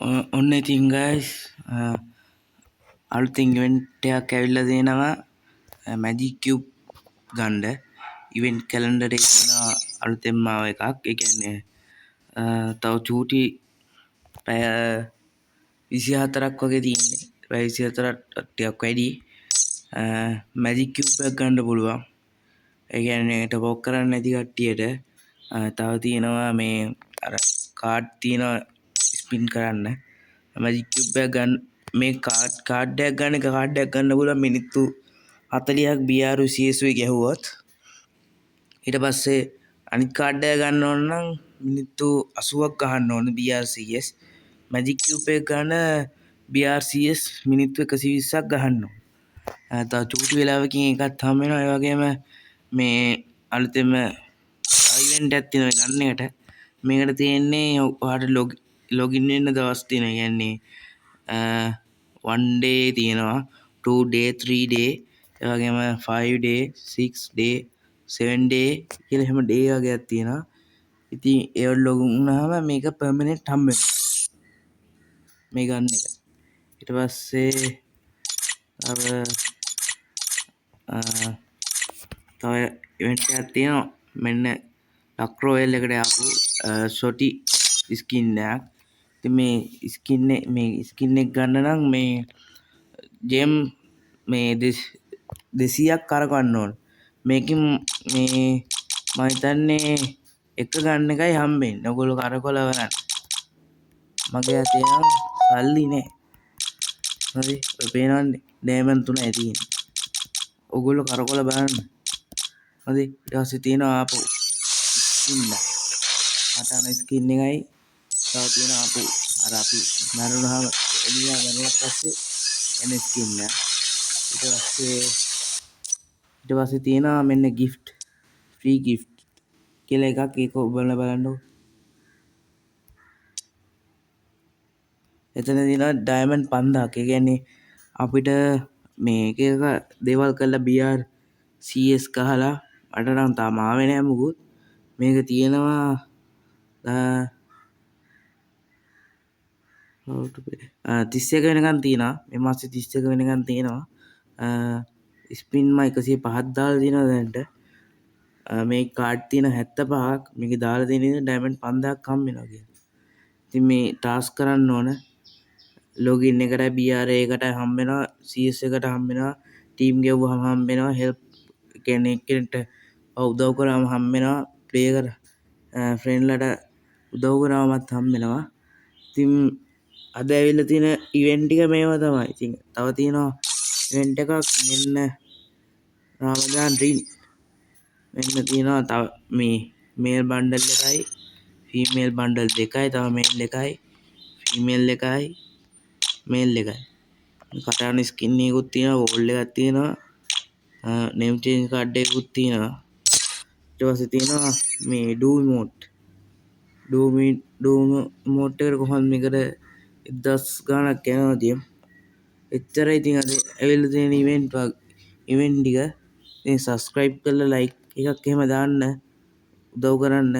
ඔන්න ඉතින් guys අලුතින් ඉවෙන්ට් එකක් ඇවිල්ලා තියෙනවා මැජික් කියුබ් ගන්න ඉවෙන්ට් කැලෙන්ඩර් එකේ තියෙන අලුතෙන්ම ආව එකක්. ඒ කියන්නේ තව චූටි පැය 24ක් වගේ තියෙන්නේ. පැය 24ක් ටිකක් වැඩි. මැජික් කියුබ් එකක් ගන්න පුළුවන්. ඒ කියන්නේ ටොප් කරන්න නැති කට්ටියට තව තියෙනවා මේ අර කාඩ් තියෙනවා ස්පින් කරන්න. මැජික් කියුබ් එකක් ගන්න මේ කාඩ් එකක් ගන්න පුළුවන් මිනිත්තු 40ක් BRCS ගැහුවොත්. ඊට පස්සේ අනිත් කාඩ් එක ගන්න ඕන නම් මිනිත්තු 80ක් ගහන්න ඕන BRCS. මැජික් කියුබ් එක ගන්න BRCS මිනිත්තු 120ක් ගහන්න ඕන. තව චූටි වෙලාවකින් එකක් හම් වෙනවා. ඒ වගේම මේ අලුතෙන්ම ඉවෙන්ට් එකක් තියෙනවා ගන්න එකට. මේකට තියෙන්නේ ඔයාලට ලොගින් වෙන්න දවස් තියෙනවා. කියන්නේ 1 day තියෙනවා, 2 day, 3 day, ඒ වගේම 5 day, 6 day, 7 day කියලා එහෙම day වගේක් තියෙනවා. ඉතින් ඒවල ලොගින් වුණාම මේක පර්මනන්ට් හම්බ වෙනවා. මේ ගන්න එක. ඊට පස්සේ තව ඉවෙන්ට් එකක් තියෙනවා. මෙන්න ලක් රොයල් එකට ආපු සොටි ස්කින් එකක්. ඉතින් මේ ස්කින් එක ගන්න නම් මේ ජෙම් මේ 200ක් කරකවන්න ඕන. මේකෙන් මේ මම හිතන්නේ එක ගන්න එකයි හම්බෙන්නේ. ඔයගොල්ලෝ කරකවලා බලන්න. මගේ අතේ නම් සල්ලි නෑ. හරි ඔය පේනවනේ ඩයමන්ඩ් 3යි තියෙන්නේ. ඔයගොල්ලෝ කරකවලා බලන්න. හරි ඊට පස්සේ තියෙනවා ආපු ස්කින් එක. මට අන ස්කින් එකයි තව තියෙන ආපු අර අපි මරුණාම එළියා ගන්නත් පස්සේ එන ස්කින් එක. ඊට පස්සේ තියෙනවා මෙන්න gift, free gift කියලා එකක්. ඒක ඔබලා බලන්නකො. එතන තියෙනවා ඩයමන්ඩ් 5000ක්. ඒ කියන්නේ අපිට මේක දේවල් කරලා BRCS ගහලා මට නම් තාම ආවේ නෑ මුකුත්. මේක තියෙනවා 31 වෙනකන් තියෙනවා. මේ මාසේ 31 වෙනකන් තියෙනවා. ස්පින් මා 105ක් දාලා තියෙනවා දැනට. මේ කාඩ් තියෙන 75ක්. මේක දාලා තියෙන ඩයමන්ඩ් 5000ක් හම්බ වෙනවා කියලා. ඉතින් මේ ටාස්ක් කරන්න ඕන. ලොගින් එකට BR එකට හම්බ වෙනවා, CS එකට හම්බ වෙනවා, ටීම් ගෙවුවම හම්බ වෙනවා, හෙල්ප් කියන්නේ එක්කෙනෙක්ට උදව් කරාම හම්බ වෙනවා, ප්ලේයර් ෆ්‍රෙන්ඩ්ලට උදව් කරාමත් හම්බ වෙනවා. ඉතින් අද ඇවිල්ලා තියෙන ඉවෙන්ට් එක මේවා තමයි. ඉතින් තව තියෙනවා ඉවෙන්ට් එකක් මෙන්න රාමදාන් රින්. මෙන්න තියෙනවා තව මේ මේල් බන්ඩල් එකයි ෆීමේල් බන්ඩල් දෙකයි. තව මේල් එකයි ෆීමේල් එකයි මේල් එකයි. කටාන ස්කින් එකකුත් තියෙනවා, වෝල් එකක් තියෙනවා, නේම් චේන්ජ් කාඩ් එකකුත් තියෙනවා. ඊට පස්සේ තියෙනවා මේ ඩූ ඉමෝට්. ඩූ ඉමෝට් එකට කොහොමද මේකට 1000 ගාණක් යනවා තියම්. එච්චරයි ඉතින් අද ඇවිල්ලා තියෙන ඉවෙන්ට් ටික. ඉතින් subscribe කරලා like එකක් එහෙම දාන්න උදව් කරන්න.